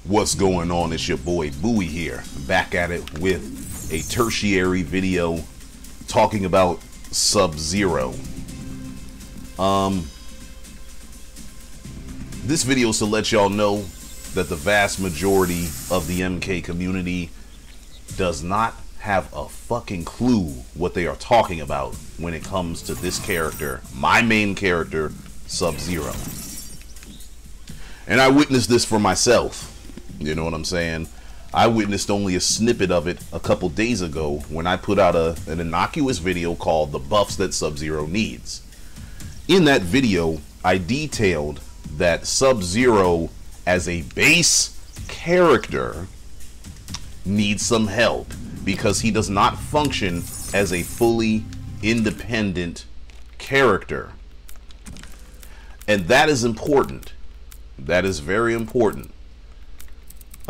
What's going on? It's your boy Bowie here, back at it with a tertiary video talking about Sub-Zero. This video is to let y'all know that the vast majority of the MK community does not have a fucking clue what they are talking about when it comes to this character, my main character, Sub-Zero. And I witnessed this for myself. You know what I'm saying? I witnessed only a snippet of it a couple days ago when I put out an innocuous video called The Buffs That Sub-Zero Needs. In that video, I detailed that Sub-Zero as a base character needs some help because he does not function as a fully independent character. And that is important. That is very important.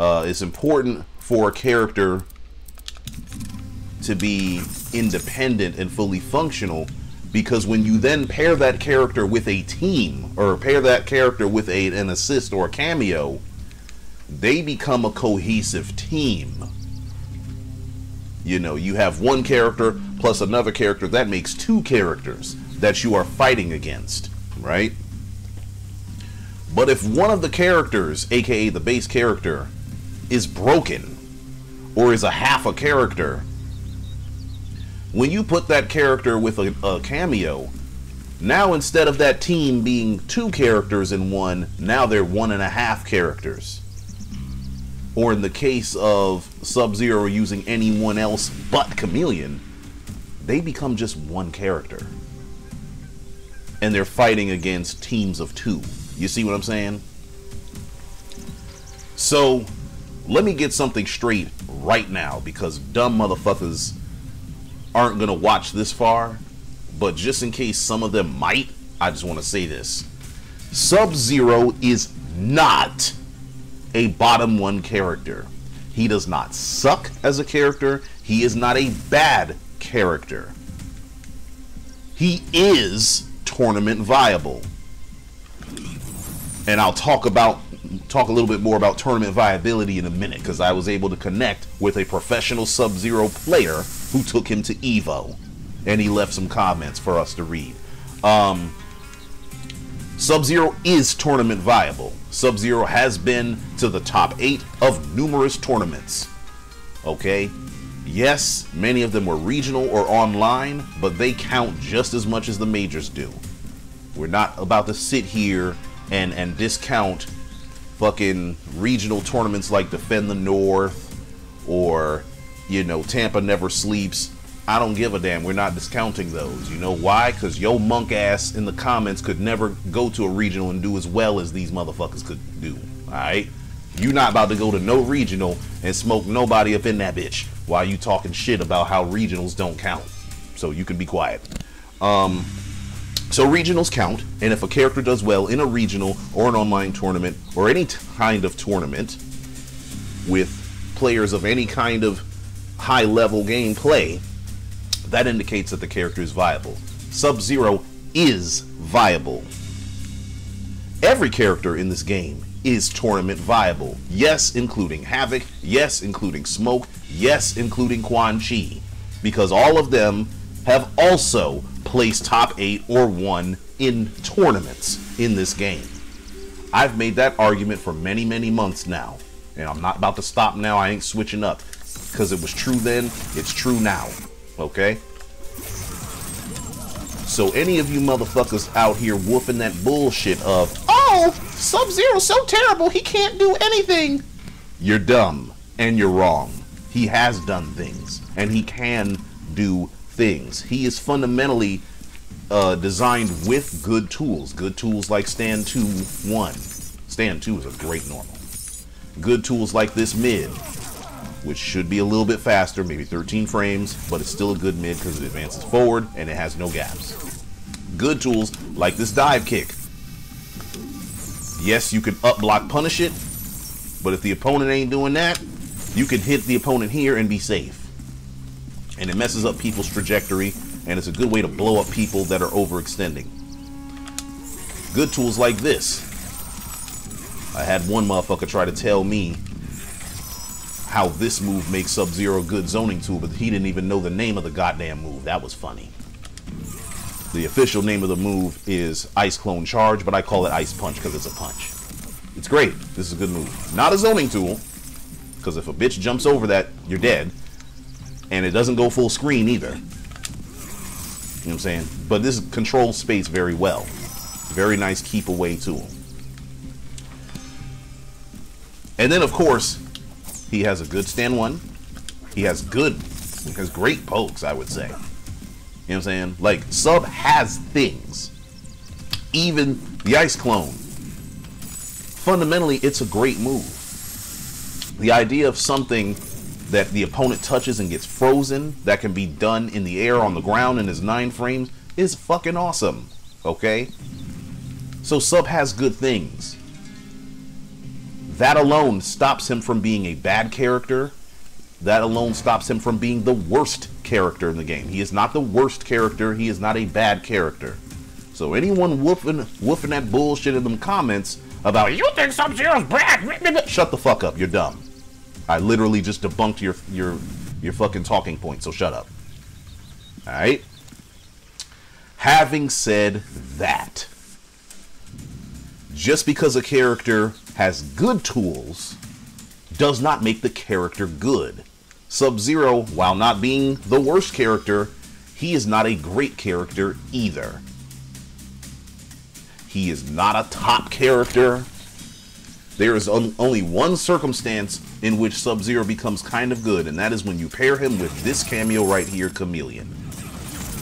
It's important for a character to be independent and fully functional, because when you then pair that character with a team, or pair that character with an assist or a cameo, they become a cohesive team. You know, you have one character plus another character, that makes two characters that you are fighting against, right? But if one of the characters, aka the base character, is broken or is a half a character, when you put that character with a cameo, now instead of that team being two characters in one, now they're 1.5 characters. Or in the case of Sub-Zero using anyone else but Chameleon, they become just one character. And they're fighting against teams of two. You see what I'm saying? So, let me get something straight right now, because dumb motherfuckers aren't gonna watch this far, but just in case some of them might, I just want to say this. Sub-Zero is not a bottom one character. He does not suck as a character. He is not a bad character. He is tournament viable. And I'll talk a little bit more about tournament viability in a minute, because I was able to connect with a professional Sub-Zero player who took him to Evo, and he left some comments for us to read. Sub-Zero is tournament viable. Sub-Zero has been to the top 8 of numerous tournaments. Okay? Yes, many of them were regional or online, but they count just as much as the majors do. We're not about to sit here and discount fucking regional tournaments like Defend the North or, you know, Tampa Never Sleeps. I don't give a damn. We're not discounting those. You know why? Because yo monk ass in the comments could never go to a regional and do as well as these motherfuckers could do. Alright? You not about to go to no regional and smoke nobody up in that bitch while you talking shit about how regionals don't count. So you can be quiet. So regionals count, and if a character does well in a regional or an online tournament or any kind of tournament with players of any kind of high-level gameplay, that indicates that the character is viable. Sub-Zero is viable. Every character in this game is tournament viable. Yes, including Havoc. Yes, including Smoke. Yes, including Quan Chi. Because all of them have also placed top 8 or 1 in tournaments in this game. I've made that argument for many, many months now. And I'm not about to stop now. I ain't switching up. Because it was true then, it's true now. Okay? So any of you motherfuckers out here whooping that bullshit of, oh, Sub-Zero's so terrible, he can't do anything. You're dumb. And you're wrong. He has done things. And he can do things. He is fundamentally designed with good tools. Good tools like Stand 2-1. Stand 2 is a great normal. Good tools like this mid, which should be a little bit faster, maybe 13 frames, but it's still a good mid because it advances forward and it has no gaps. Good tools like this dive kick. Yes, you can up block punish it, but if the opponent ain't doing that, you can hit the opponent here and be safe. And it messes up people's trajectory, and it's a good way to blow up people that are overextending. Good tools like this. I had one motherfucker try to tell me how this move makes Sub-Zero a good zoning tool, but he didn't even know the name of the goddamn move. That was funny. The official name of the move is Ice Clone Charge, but I call it Ice Punch because it's a punch. It's great. This is a good move. Not a zoning tool, because if a bitch jumps over that, you're dead. And it doesn't go full screen either. You know what I'm saying? But this controls space very well. Very nice keep away tool. And then, of course, he has a good stand one. He has great pokes, I would say. You know what I'm saying? Like, Sub has things. Even the Ice Clone. Fundamentally, it's a great move. The idea of something that the opponent touches and gets frozen, that can be done in the air, on the ground, in his 9 frames, is fucking awesome. Okay? So Sub has good things. That alone stops him from being a bad character. That alone stops him from being the worst character in the game. He is not the worst character. He is not a bad character. So anyone woofing that bullshit in them comments about, you think Sub-Zero's bad? Shut the fuck up. You're dumb. I literally just debunked your fucking talking point, so shut up. Alright? Having said that, just because a character has good tools does not make the character good. Sub-Zero, while not being the worst character, he is not a great character either. He is not a top character. There is only one circumstance in which Sub-Zero becomes kind of good, and that is when you pair him with this cameo right here, Chameleon.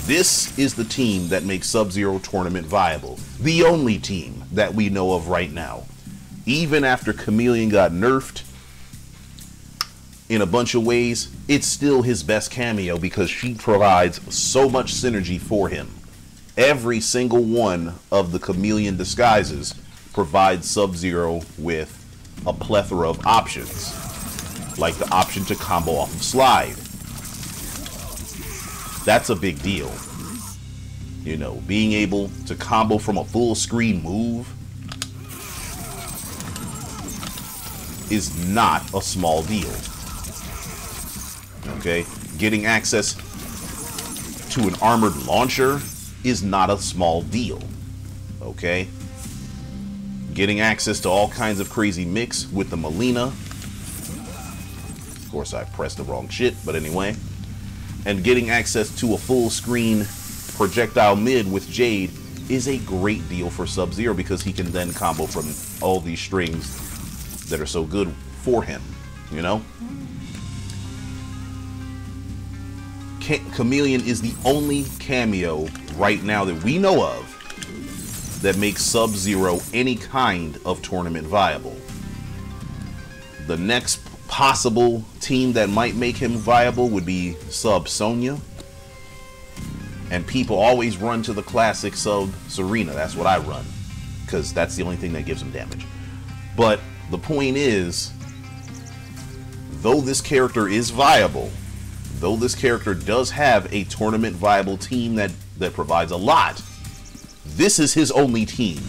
This is the team that makes Sub-Zero tournament viable. The only team that we know of right now. Even after Chameleon got nerfed in a bunch of ways, it's still his best cameo because she provides so much synergy for him. Every single one of the Chameleon disguises provides Sub-Zero with a plethora of options, like the option to combo off of slide. That's a big deal. You know, being able to combo from a full screen move is not a small deal. Okay? Getting access to an armored launcher is not a small deal. Okay? Getting access to all kinds of crazy mix with the Melina. Of course, I pressed the wrong shit, but anyway. And getting access to a full screen projectile mid with Jade is a great deal for Sub-Zero because he can then combo from all these strings that are so good for him, you know? Chameleon is the only cameo right now that we know of that makes Sub-Zero any kind of tournament viable. The next possible team that might make him viable would be Sub-Sonya. And people always run to the classic Sub-Serena. That's what I run, because that's the only thing that gives him damage. But the point is, though this character is viable, though this character does have a tournament viable team that provides a lot, this is his only team.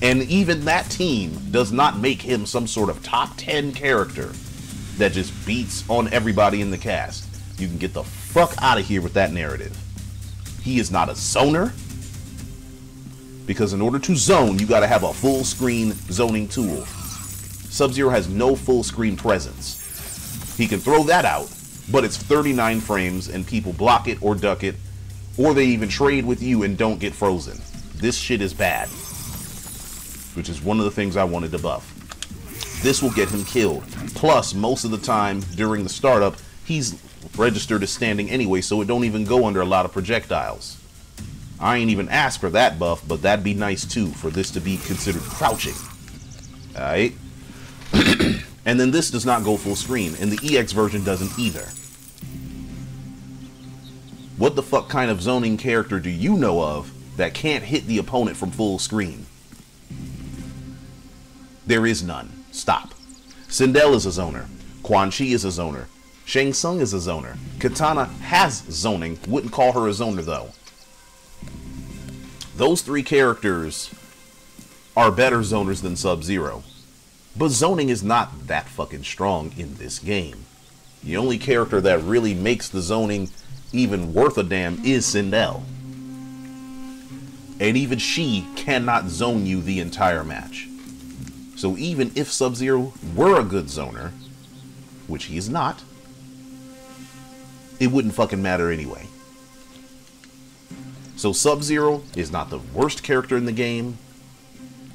And even that team does not make him some sort of top 10 character that just beats on everybody in the cast. You can get the fuck out of here with that narrative. He is not a zoner, because in order to zone, you gotta have a full screen zoning tool. Sub-Zero has no full screen presence. He can throw that out, but it's 39 frames and people block it or duck it, or they even trade with you and don't get frozen. This shit is bad, which is one of the things I wanted to buff. This will get him killed. Plus, most of the time during the startup, he's registered as standing anyway, so it don't even go under a lot of projectiles. I ain't even asked for that buff, but that'd be nice too, for this to be considered crouching. Alright? And then this does not go full screen, and the EX version doesn't either. What the fuck kind of zoning character do you know of that can't hit the opponent from full screen? There is none. Stop. Sindel is a zoner. Quan Chi is a zoner. Shang Tsung is a zoner. Katana has zoning. Wouldn't call her a zoner though. Those three characters are better zoners than Sub-Zero. But zoning is not that fucking strong in this game. The only character that really makes the zoning even worth a damn is Sindel. And even she cannot zone you the entire match. So even if Sub-Zero were a good zoner, which he is not, it wouldn't fucking matter anyway. So Sub-Zero is not the worst character in the game.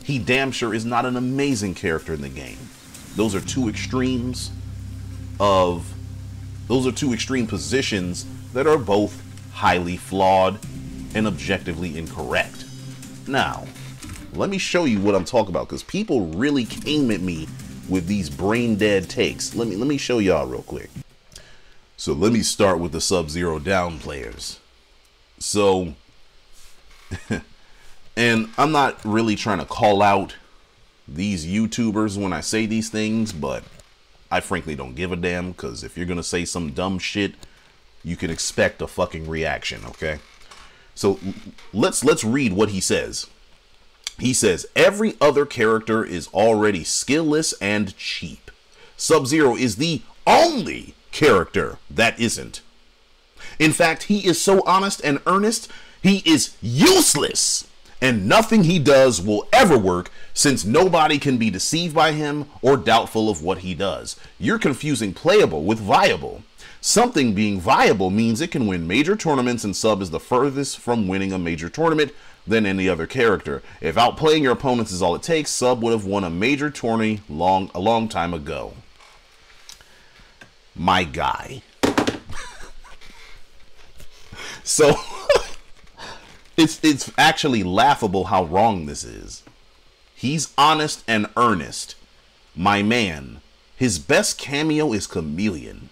He damn sure is not an amazing character in the game. Those are two extreme positions that are both highly flawed and objectively incorrect. Now, let me show you what I'm talking about, because people really came at me with these brain dead takes. Let me show y'all real quick. So let me start with the Sub-Zero Downplayers. So, and I'm not really trying to call out these YouTubers when I say these things, but I frankly don't give a damn, because if you're gonna say some dumb shit, you can expect a fucking reaction, okay? So let's read what he says. He says, every other character is already skillless and cheap. Sub-Zero is the only character that isn't. In fact, he is so honest and earnest, he is useless. And nothing he does will ever work, since nobody can be deceived by him or doubtful of what he does. You're confusing playable with viable. Something being viable means it can win major tournaments, and Sub is the furthest from winning a major tournament than any other character. If outplaying your opponents is all it takes, Sub would have won a major tourney a long time ago. My guy. So it's actually laughable how wrong this is. He's honest and earnest. My man. His best cameo is Chameleon.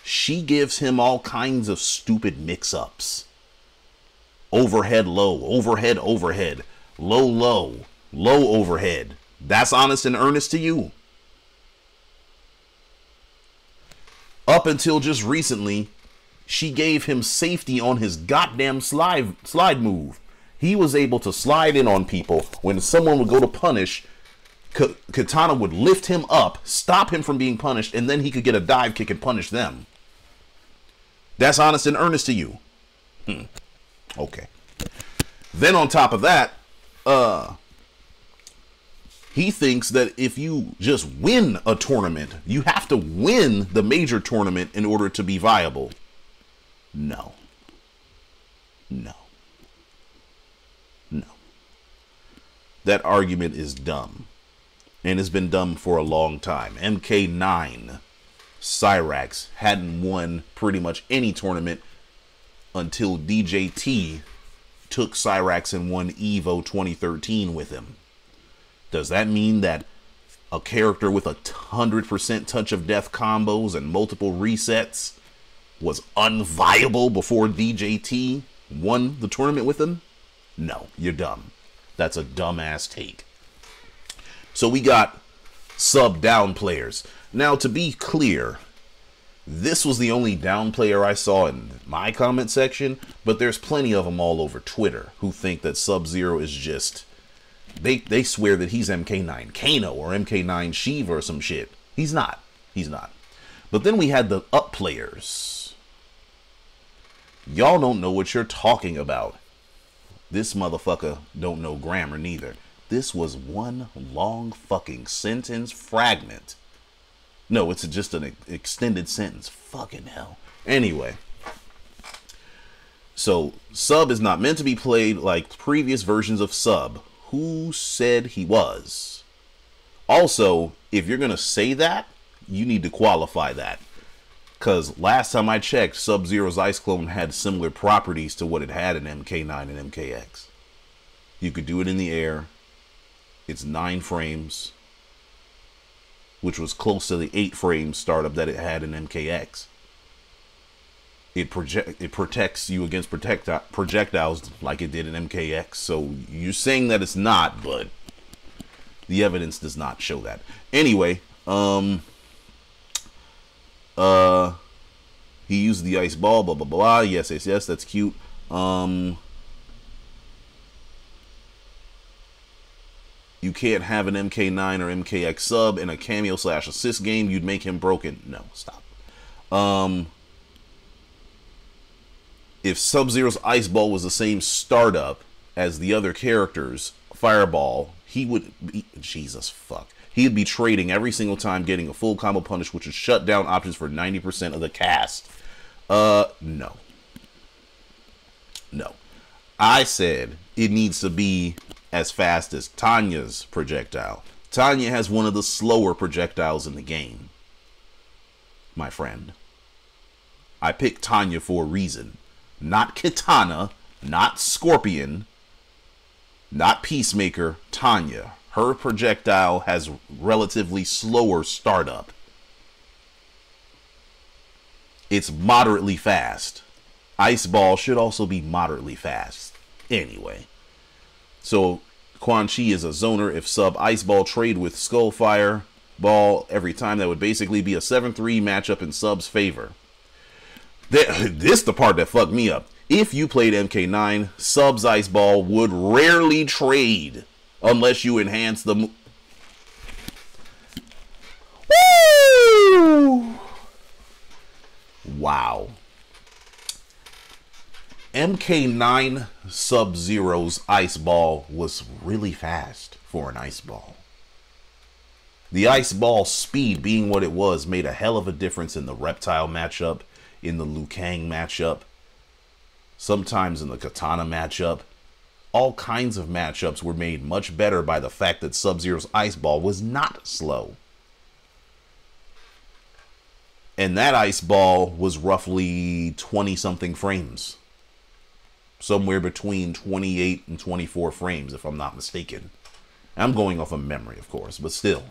She gives him all kinds of stupid mix-ups. Overhead, low, overhead, overhead, low, low, low, overhead. That's honest and earnest to you? Up until just recently, she gave him safety on his goddamn slide move. He was able to slide in on people. When someone would go to punish, Katana would lift him up, stop him from being punished, and then he could get a dive kick and punish them. That's honest and earnest to you? Okay. Then on top of that, he thinks that if you just win a tournament, you have to win the major tournament in order to be viable. No. No. No. That argument is dumb. And has been dumb for a long time. MK9, Cyrax hadn't won pretty much any tournament until DJT took Cyrax and won EVO 2013 with him. Does that mean that a character with 100% touch of death combos and multiple resets was unviable before DJT won the tournament with him? No, you're dumb. That's a dumbass take. So we got Sub Downplayers. Now, to be clear, this was the only Downplayer I saw in my comment section, but there's plenty of them all over Twitter who think that Sub-Zero is just... They swear that he's MK9 Kano or MK9 Shiva or some shit. He's not. He's not. But then we had the Upplayers. Y'all don't know what you're talking about. This motherfucker don't know grammar neither. This was one long fucking sentence fragment. No, it's just an extended sentence. Fucking hell. Anyway. So, Sub is not meant to be played like previous versions of Sub. Who said he was? Also, if you're going to say that, you need to qualify that. Because last time I checked, Sub-Zero's Ice Clone had similar properties to what it had in MK9 and MKX. You could do it in the air. It's 9 frames, which was close to the 8 frame startup that it had in MKX. It protects you against projectiles like it did in MKX. So you're saying that it's not, but the evidence does not show that. Anyway, he used the ice ball, blah blah blah. Yes, that's cute. You can't have an MK9 or MKX sub in a cameo / assist game. You'd make him broken. No, stop. If Sub-Zero's Ice Ball was the same startup as the other characters, Fireball, he would be, Jesus fuck. He'd be trading every single time, getting a full combo punish, which would shut down options for 90% of the cast. No. No. I said it needs to be as fast as Tanya's projectile. Tanya has one of the slower projectiles in the game, my friend. I picked Tanya for a reason. Not Kitana, not Scorpion, not Peacemaker, Tanya. Her projectile has relatively slower startup. It's moderately fast. Ice Ball should also be moderately fast. Anyway. So, Quan Chi is a zoner. If sub Ice Ball trade with Skullfire Ball every time, that would basically be a 7-3 matchup in sub's favor. This is the part that fucked me up. If you played MK9, sub's Ice Ball would rarely trade unless you enhance the... Woo! Wow. MK9 Sub-Zero's Ice Ball was really fast for an Ice Ball. The Ice Ball speed being what it was made a hell of a difference in the Reptile matchup, in the Liu Kang matchup, sometimes in the Katana matchup. All kinds of matchups were made much better by the fact that Sub-Zero's Ice Ball was not slow. And that Ice Ball was roughly 20-something frames. Somewhere between 28 and 24 frames, if I'm not mistaken. I'm going off of memory, of course, but still.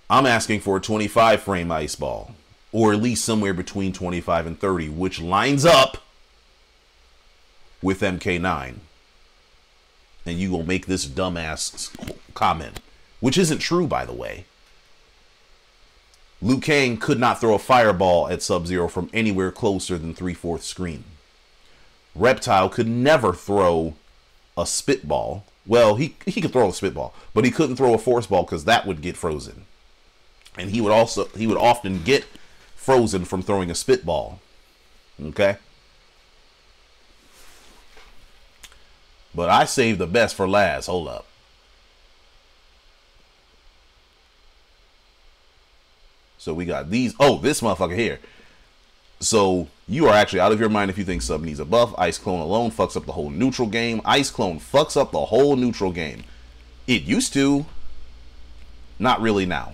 I'm asking for a 25-frame Ice Ball. Or at least somewhere between 25 and 30, which lines up with MK9. And you will make this dumbass comment, which isn't true, by the way. Liu Kang could not throw a fireball at Sub-Zero from anywhere closer than 3/4 screen. Reptile could never throw a spitball. Well, he could throw a spitball, but he couldn't throw a force ball because that would get frozen. And he would often get frozen from throwing a spitball. Okay? But I saved the best for last. Hold up. So we got these. Oh, this motherfucker here. So you are actually out of your mind if you think sub needs a buff. Ice Clone alone fucks up the whole neutral game. Ice Clone fucks up the whole neutral game. It used to. Not really now.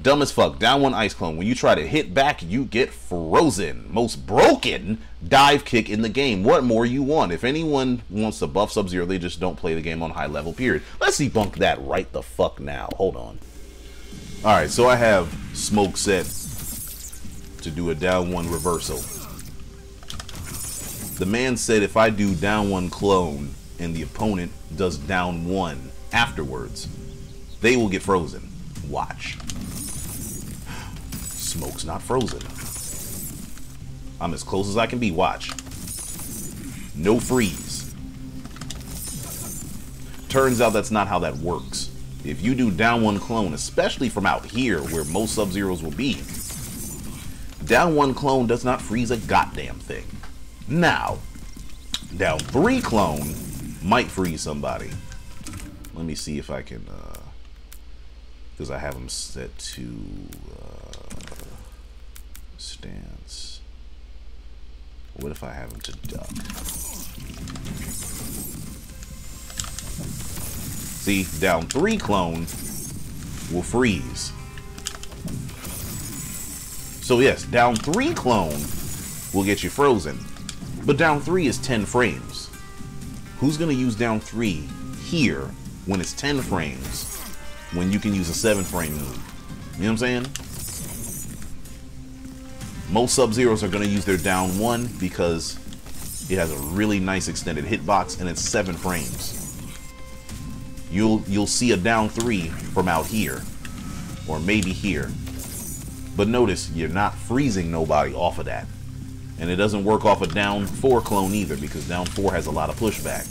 Dumb as fuck. Down one Ice Clone. When you try to hit back, you get frozen. Most broken dive kick in the game. What more you want? If anyone wants to buff Sub-Zero, they just don't play the game on high level, period. Let's debunk that right the fuck now. Hold on. Alright, so I have Smoke set to do a down one reversal. The man said if I do down one clone and the opponent does down one afterwards, they will get frozen. Watch. Smoke's not frozen. I'm as close as I can be. Watch. No freeze. Turns out that's not how that works. If you do down one clone, especially from out here where most Sub-Zeros will be, down one clone does not freeze a goddamn thing. Now, down three clone might freeze somebody. Let me see if I can, because I have them set to stance. What if I have them to duck? See, down three clone will freeze. So yes, down three clone will get you frozen. But down three is 10 frames. Who's gonna use down three here when it's 10 frames when you can use a 7-frame move? You know what I'm saying? Most Sub-Zeros are gonna use their down one because it has a really nice extended hitbox and it's 7 frames. You'll see a down three from out here, or maybe here. But notice you're not freezing nobody off of that, and it doesn't work off a down 4 clone either because down 4 has a lot of pushback.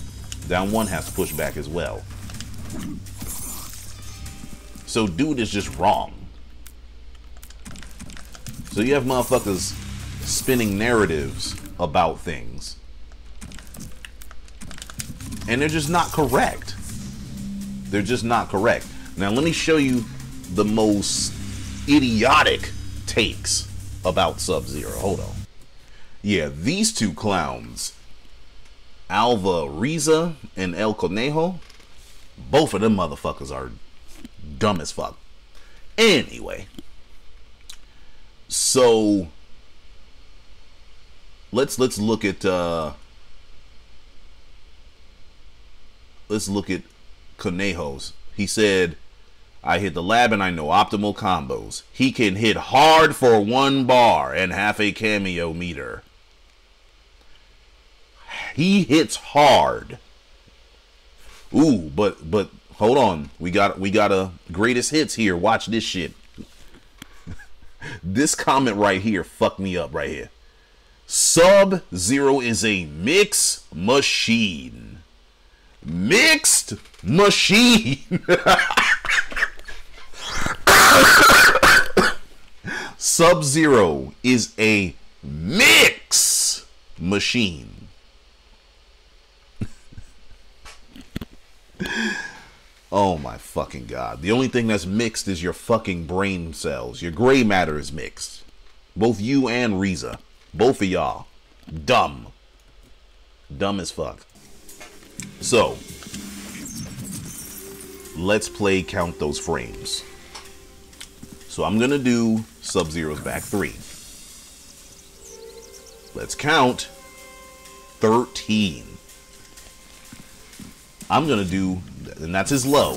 Down 1 has pushback as well. So dude is just wrong. So you have motherfuckers spinning narratives about things, and they're just not correct. They're just not correct. Now let me show you the most idiotic takes about Sub-Zero. Hold on. Yeah, these two clowns, Alva Riza and El Conejo, both of them motherfuckers are dumb as fuck. Anyway, so let's look at Conejo's. He said, I hit the lab and I know optimal combos. He can hit hard for 1 bar and half a cameo meter. He hits hard. Ooh, but hold on. We got a greatest hits here. Watch this shit. This comment right here fucked me up right here. Sub-Zero is a mix machine. Mixed machine. Sub-Zero is a mix machine. Oh my fucking god. The only thing that's mixed is your fucking brain cells. Your gray matter is mixed. Both you and Riza. Both of y'all. Dumb. Dumb as fuck. So, let's play count those frames. So I'm gonna do Sub-Zero's back 3. Let's count 13. I'm gonna do, and that's his low.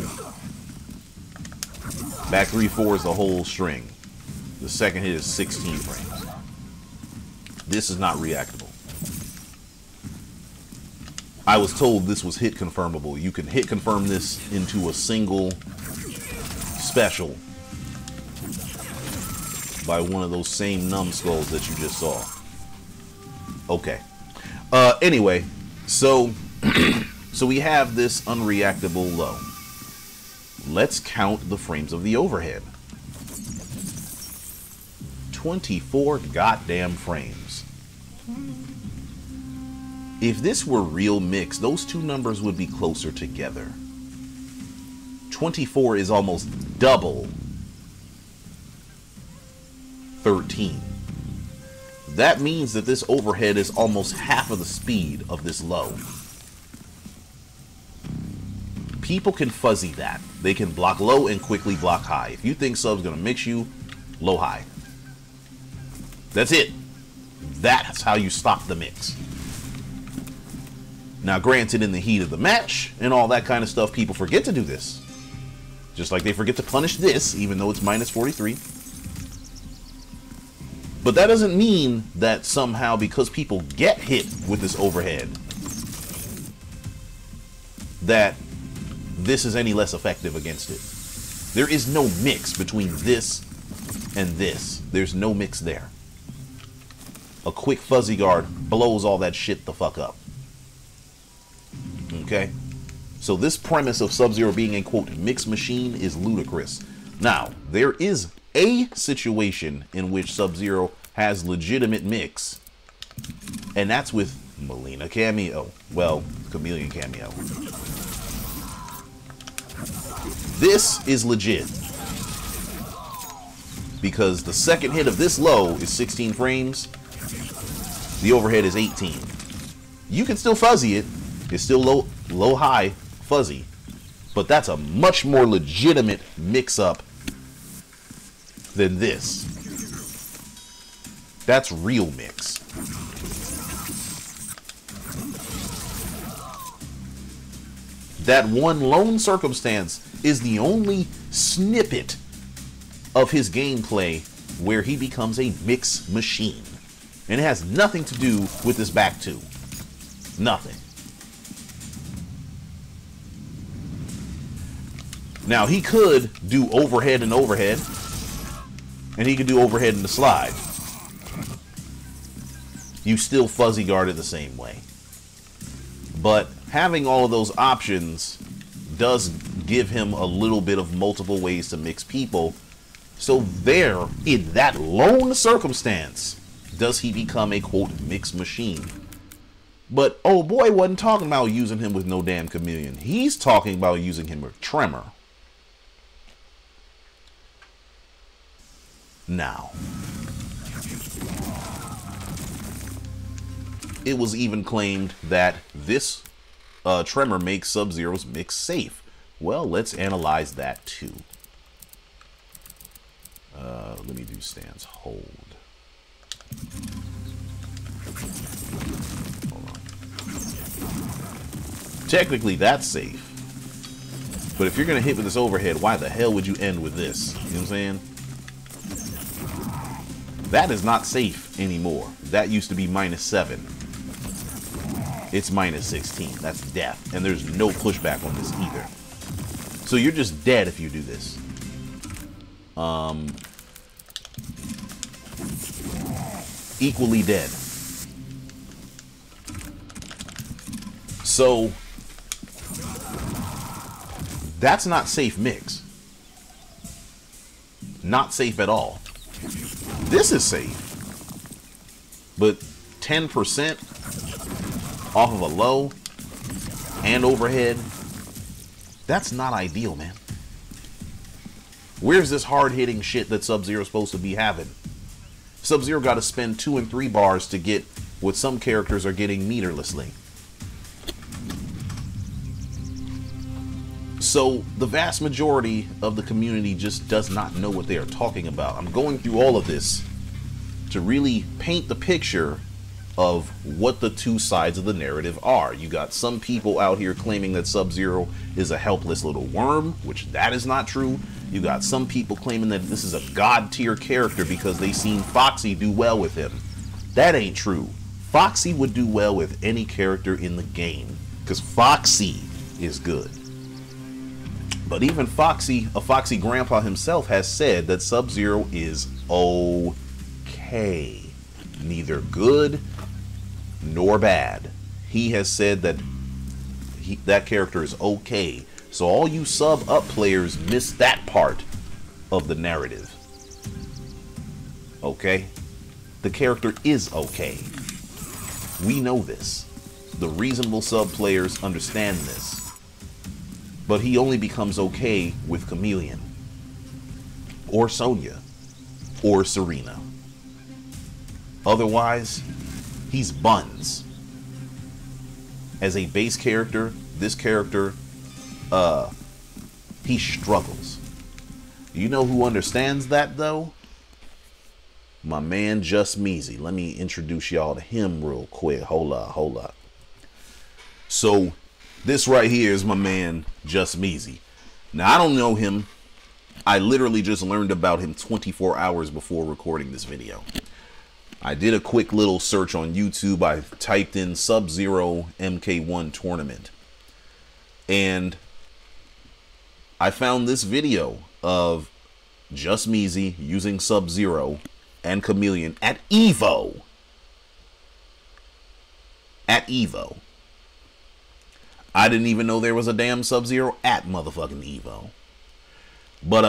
Back 3/4 is the whole string. The second hit is 16 frames. This is not reactable. I was told this was hit confirmable. You can hit confirm this into a single special by one of those same numbskulls that you just saw. Okay. Anyway, so so we have this unreactable low. Let's count the frames of the overhead. 24 goddamn frames. If this were real mix, those two numbers would be closer together. 24 is almost double 13. That means that this overhead is almost half of the speed of this low. People can fuzzy that. They can block low and quickly block high. If you think Sub's gonna mix you, low high. That's it. That's how you stop the mix. Now granted, in the heat of the match and all that kind of stuff, people forget to do this. Just like they forget to punish this, even though it's minus 43. But that doesn't mean that somehow, because people get hit with this overhead, that this is any less effective against it. There is no mix between this and this. There's no mix there. A quick fuzzy guard blows all that shit the fuck up. Okay? So this premise of Sub-Zero being a, quote, mix machine is ludicrous. Now, there is a situation in which Sub-Zero has legitimate mix, and that's with Melina Cameo. Well, Chameleon Cameo. This is legit, because the second hit of this low is 16 frames. The overhead is 18. You can still fuzzy it. It's still low high fuzzy, but that's a much more legitimate mix-up than this. That's real mix. That one lone circumstance is the only snippet of his gameplay where he becomes a mix machine. And it has nothing to do with this back two. Nothing. Now, he could do overhead and overhead, and he could do overhead and the slide. You still fuzzy guard it the same way. But having all of those options does give him a little bit of multiple ways to mix people. So there, in that lone circumstance, does he become a, quote, mix machine. But oh boy wasn't talking about using him with no damn chameleon. He's talking about using him with tremor. Now, it was even claimed that this tremor makes Sub-Zero's mix safe. Well, let's analyze that too. Let me do stance hold. Hold on. Technically, that's safe. But if you're going to hit with this overhead, why the hell would you end with this? You know what I'm saying? That is not safe anymore. That used to be -7. It's -16. That's death. And there's no pushback on this either. So you're just dead if you do this. Equally dead. So that's not safe mix. Not safe at all. This is safe. But 10% off of a low and overhead, that's not ideal, man. Where's this hard-hitting shit that Sub-Zero's supposed to be having? Sub-Zero got to spend 2 and 3 bars to get what some characters are getting meterlessly. So the vast majority of the community just does not know what they are talking about. I'm going through all of this to really paint the picture of what the two sides of the narrative are. You got some people out here claiming that Sub-Zero is a helpless little worm, which that is not true. You got some people claiming that this is a god tier character because they seen Foxy do well with him. That ain't true. Foxy would do well with any character in the game because Foxy is good. But even Foxy, a Foxy grandpa himself, has said that Sub-Zero is okay. Neither good nor bad. He has said that that character is okay. So all you sub-up players miss that part of the narrative. Okay? The character is okay. We know this. The reasonable sub players understand this. But he only becomes okay with Chameleon. Or Sonya. Or Serena. Otherwise, he's buns. As a base character, this character, he struggles. You know who understands that, though? My man, Just Measy. Let me introduce y'all to him real quick. Hold up. So, this right here is my man, Just Measy. Now, I don't know him. I literally just learned about him 24 hours before recording this video. I did a quick little search on YouTube. I typed in Sub-Zero MK1 tournament. And I found this video of Just Measy using Sub-Zero and Chameleon at Evo. At Evo. I didn't even know there was a damn Sub-Zero at motherfucking Evo. But,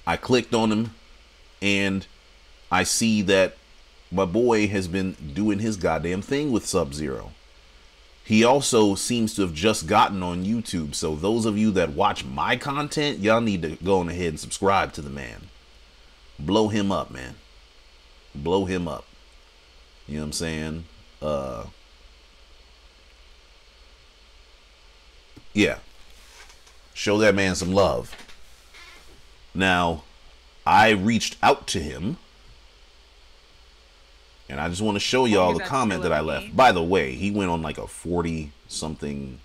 I clicked on him and I see that my boy has been doing his goddamn thing with Sub-Zero. He also seems to have just gotten on YouTube. So those of you that watch my content, y'all need to go on ahead and subscribe to the man. Blow him up, man. Blow him up. You know what I'm saying? Yeah. Show that man some love. Now, I reached out to him. And I just want to show y'all the comment that I left. By the way, he went on like a 40-something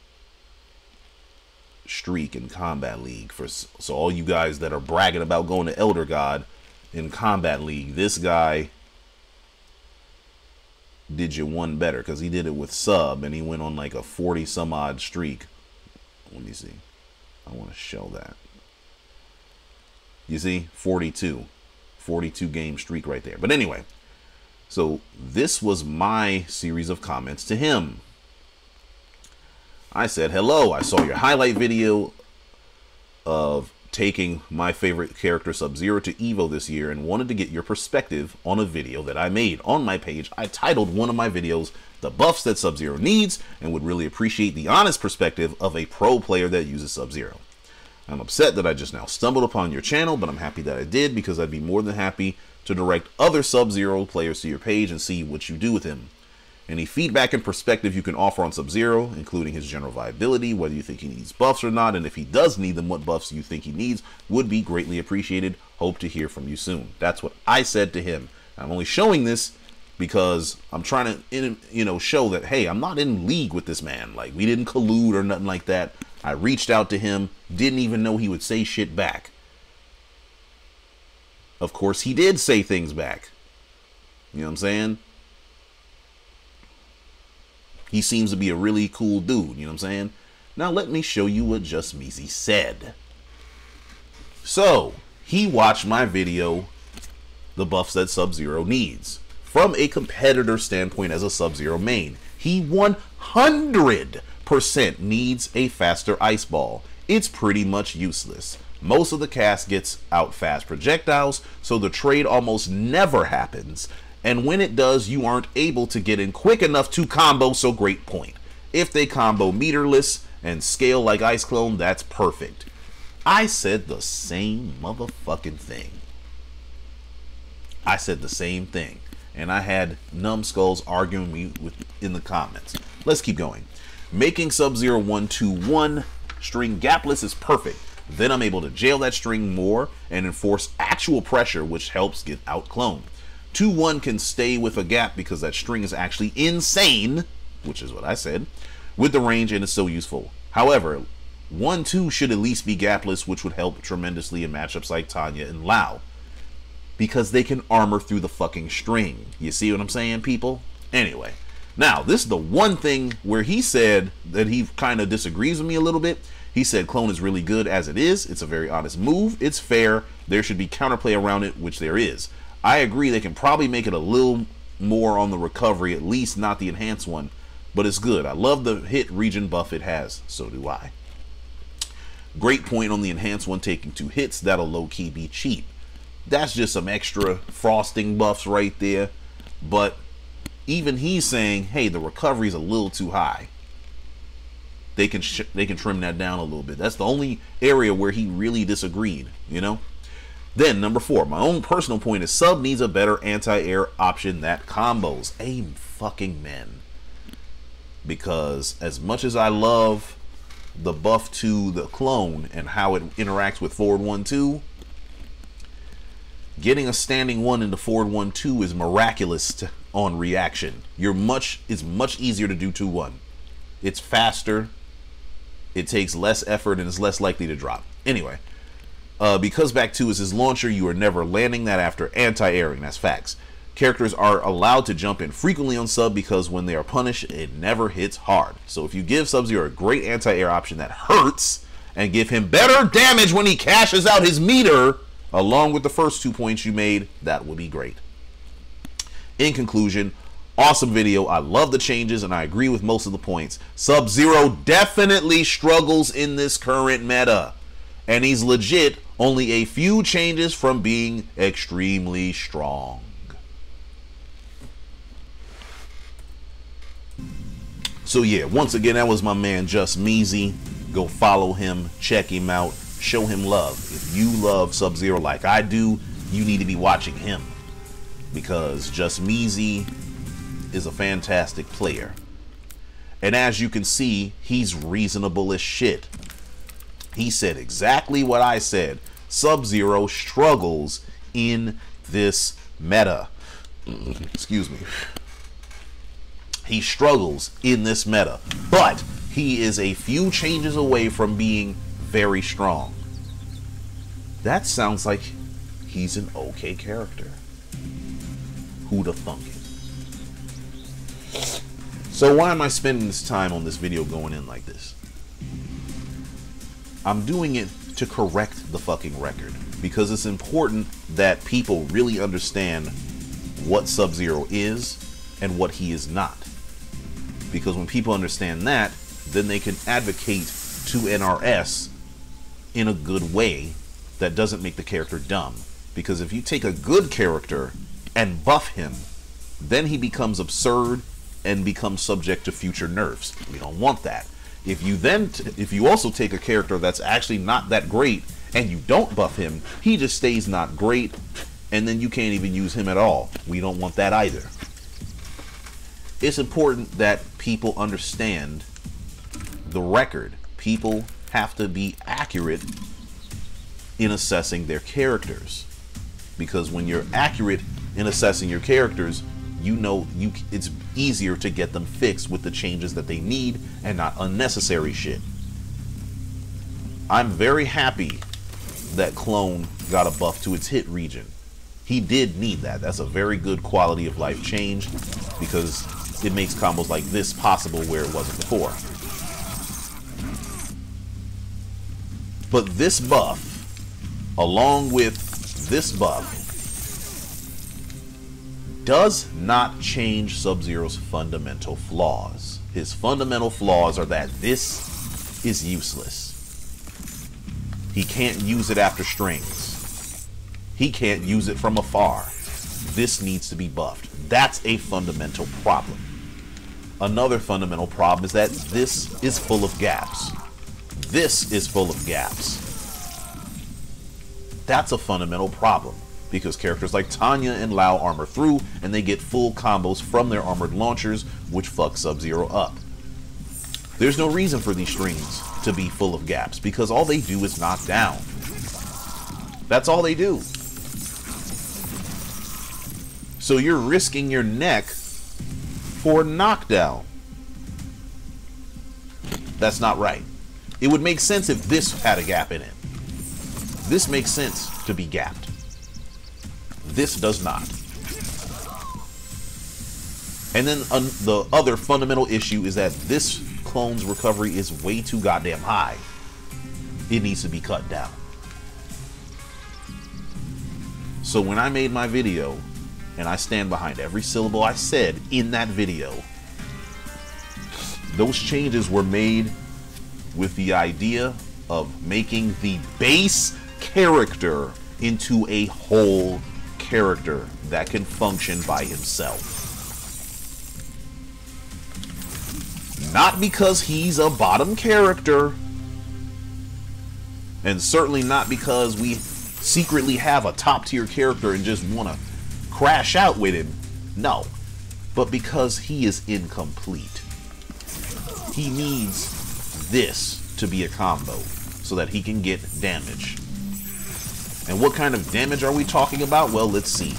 streak in Combat League. So all you guys that are bragging about going to Elder God in Combat League, this guy did you one better because he did it with sub and he went on like a 40-some-odd streak. Let me see. I want to show that. You see? 42 game streak right there. But anyway. So this was my series of comments to him. I said, hello, I saw your highlight video of taking my favorite character Sub-Zero to EVO this year and wanted to get your perspective on a video that I made. On my page, I titled one of my videos, The Buffs That Sub-Zero Needs, and would really appreciate the honest perspective of a pro player that uses Sub-Zero. I'm upset that I just now stumbled upon your channel, but I'm happy that I did because I'd be more than happy to direct other Sub-Zero players to your page and see what you do with him. Any feedback and perspective you can offer on Sub-Zero, including his general viability, whether you think he needs buffs or not, and if he does need them, what buffs you think he needs, would be greatly appreciated. Hope to hear from you soon. That's what I said to him. I'm only showing this because I'm trying to, show that, hey, I'm not in league with this man. Like, we didn't collude or nothing like that. I reached out to him, didn't even know he would say shit back. Of course, he did say things back. You know what I'm saying? He seems to be a really cool dude, you know what I'm saying? Now let me show you what Just Meezy said. So, he watched my video, The Buffs That Sub-Zero Needs. From a competitor standpoint as a Sub-Zero main, he 100% needs a faster ice ball. It's pretty much useless. Most of the cast gets out fast projectiles, so the trade almost never happens. And when it does, you aren't able to get in quick enough to combo, so great point. If they combo meterless and scale like Ice Clone, that's perfect. I said the same motherfucking thing. I said the same thing. And I had numbskulls arguing me in the comments. Let's keep going. Making Sub-Zero 1-2-1 string gapless is perfect. Then I'm able to jail that string more and enforce actual pressure, which helps get out cloned. 2-1 can stay with a gap because that string is actually insane, which is what I said, with the range, and it's so useful. However, 1-2 should at least be gapless, which would help tremendously in matchups like Tanya and Lao, because they can armor through the fucking string. You see what I'm saying, people? Anyway, now this is the one thing where he said that he kind of disagrees with me a little bit. He said clone is really good as it is. It's a very honest move. It's fair. There should be counterplay around it, which there is. I agree they can probably make it a little more on the recovery, at least not the enhanced one, but it's good. I love the hit region buff it has. So do I. Great point on the enhanced one taking 2 hits. That'll low-key be cheap. That's just some extra frosting buffs right there. But even he's saying, hey, the recovery is a little too high. They can trim that down a little bit. That's the only area where he really disagreed, you know? Then, number 4, my own personal point is Sub needs a better anti-air option that combos. Aim fucking men. Because as much as I love the buff to the clone and how it interacts with forward 1-2, getting a standing 1 into forward 1-2 is miraculous on reaction. It's much easier to do 2-1. It's faster, it takes less effort, and it's less likely to drop. Anyway. Because back 2 is his launcher, you are never landing that after anti-airing. That's facts. Characters are allowed to jump in frequently on Sub because when they are punished, it never hits hard. So if you give Sub-Zero a great anti-air option that hurts and give him better damage when he cashes out his meter, along with the first 2 points you made, that would be great. In conclusion, awesome video. I love the changes and I agree with most of the points. Sub-Zero definitely struggles in this current meta. And he's legit only a few changes from being extremely strong. So yeah, once again, that was my man Just Meezy. Go follow him, check him out, show him love. If you love Sub-Zero like I do, you need to be watching him. Because Just Meezy is a fantastic player. And as you can see, he's reasonable as shit. He said exactly what I said. Sub-Zero struggles in this meta. Excuse me. He struggles in this meta, but he is a few changes away from being very strong. That sounds like he's an okay character. Who'da thunk it? So why am I spending this time on this video going in like this? I'm doing it to correct the fucking record because it's important that people really understand what Sub-Zero is and what he is not. Because when people understand that, then they can advocate to NRS in a good way that doesn't make the character dumb. Because if you take a good character and buff him, then he becomes absurd and becomes subject to future nerfs. We don't want that. If you also take a character that's actually not that great and you don't buff him, he just stays not great, and then you can't even use him at all. We don't want that either. It's important that people understand the record. People have to be accurate in assessing their characters, because when you're accurate in assessing your characters, you know it's easier to get them fixed with the changes that they need and not unnecessary shit. I'm very happy that Clone got a buff to its hit region. He did need that. That's a very good quality of life change, because it makes combos like this possible where it wasn't before. But this buff, along with this buff, does not change Sub-Zero's fundamental flaws. His fundamental flaws are that this is useless. He can't use it after strings. He can't use it from afar. This needs to be buffed. That's a fundamental problem. Another fundamental problem is that this is full of gaps. This is full of gaps. That's a fundamental problem, because characters like Tanya and Lao armor through, and they get full combos from their armored launchers, which fuck Sub-Zero up. There's no reason for these strings to be full of gaps, because all they do is knock down. That's all they do. So you're risking your neck for a knockdown. That's not right. It would make sense if this had a gap in it. This makes sense to be gapped. This does not. And then the other fundamental issue is that this clone's recovery is way too goddamn high. It needs to be cut down. So when I made my video, and I stand behind every syllable I said in that video, those changes were made with the idea of making the base character into a whole character that can function by himself. Not because he's a bottom character, and certainly not because we secretly have a top tier character and just want to crash out with him. No, but because he is incomplete. He needs this to be a combo so that he can get damage. And what kind of damage are we talking about? Well, let's see.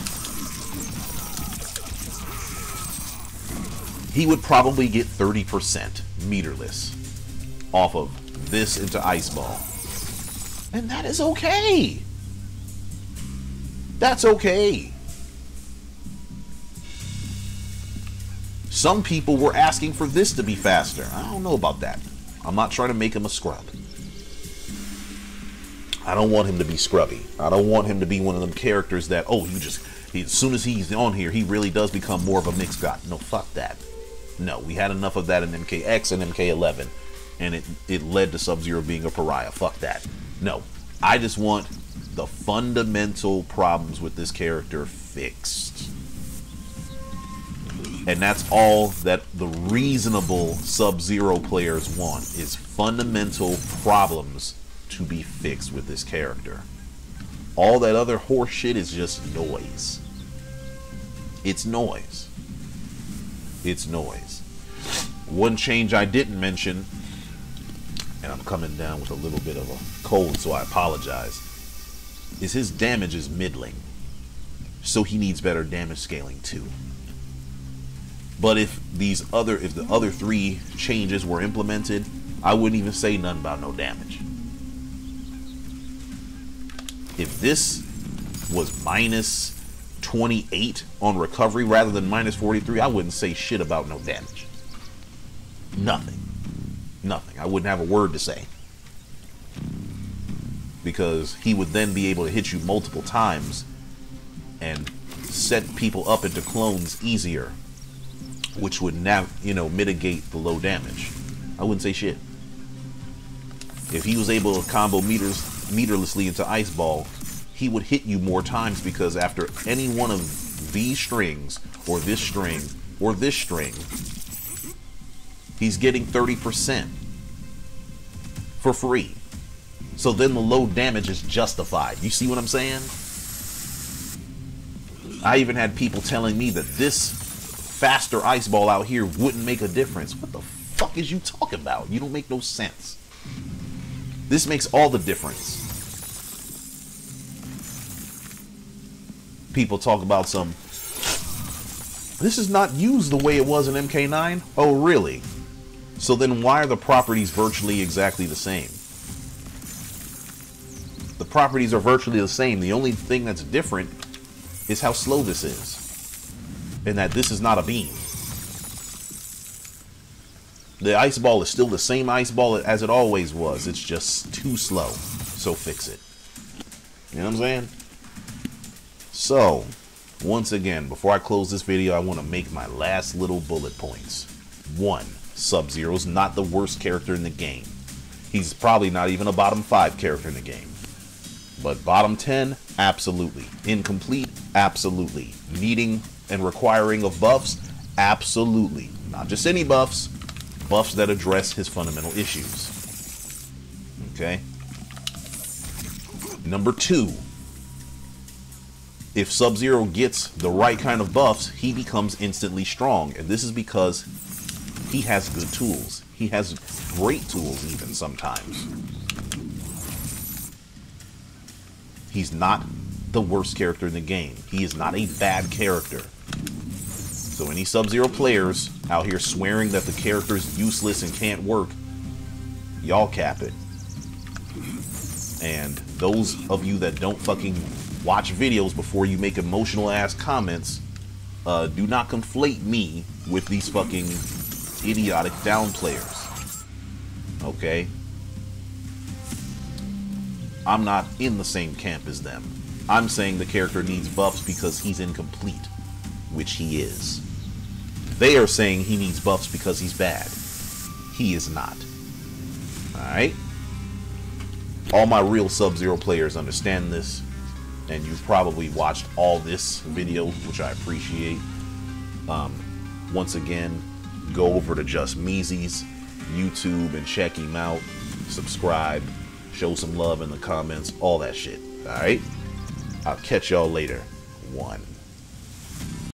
He would probably get 30% meterless off of this into Ice Ball. And that is okay. That's okay. Some people were asking for this to be faster. I don't know about that. I'm not trying to make him a scrub. I don't want him to be scrubby. I don't want him to be one of them characters that, oh, as soon as he's on here, he really does become more of a mixed god. No, fuck that. No, we had enough of that in MKX and MK11, and it led to Sub-Zero being a pariah. Fuck that. No, I just want the fundamental problems with this character fixed. And that's all that the reasonable Sub-Zero players want, is fundamental problems to be fixed with this character. All that other horse shit is just noise. It's noise. It's noise. One change I didn't mention, and I'm coming down with a little bit of a cold, so I apologize, is his damage is middling. So he needs better damage scaling too. But if the other three changes were implemented, I wouldn't even say nothing about no damage. If this was minus 28 on recovery rather than minus 43, I wouldn't say shit about no damage. Nothing. Nothing. I wouldn't have a word to say. Because he would then be able to hit you multiple times and set people up into clones easier, which would now, mitigate the low damage. I wouldn't say shit. If he was able to combo meterlessly into Ice Ball, he would hit you more times, because after any one of these strings, or this string, or this string, he's getting 30% for free. So then the low damage is justified. You see what I'm saying? I even had people telling me that this faster Ice Ball out here wouldn't make a difference. What the fuck is you talking about? You don't make no sense. This makes all the difference. People talk about some, this is not used the way it was in MK9. Oh, really? So then why are the properties virtually exactly the same? The properties are virtually the same. The only thing that's different is how slow this is, and that this is not a beam. The Ice Ball is still the same Ice Ball as it always was. It's just too slow. So fix it. You know what I'm saying? So, once again, before I close this video, I want to make my last little bullet points. 1. Sub-Zero's not the worst character in the game. He's probably not even a bottom 5 character in the game. But bottom 10, absolutely. Incomplete, absolutely. Needing and requiring of buffs, absolutely. Not just any buffs, buffs that address his fundamental issues. Okay? Number 2, if Sub-Zero gets the right kind of buffs, he becomes instantly strong. And this is because he has good tools. He has great tools even sometimes. He's not the worst character in the game. He is not a bad character. So any Sub-Zero players out here swearing that the character is useless and can't work, y'all cap it. And those of you that don't fucking watch videos before you make emotional ass comments, do not conflate me with these fucking idiotic Downplayers. Okay? I'm not in the same camp as them. I'm saying the character needs buffs because he's incomplete, which he is. They are saying he needs buffs because he's bad. He is not. Alright? All my real Sub-Zero players understand this, and you've probably watched all this video, which I appreciate. Once again, go over to Just Meezy's YouTube and check him out. Subscribe. Show some love in the comments. All that shit. Alright? I'll catch y'all later. 1.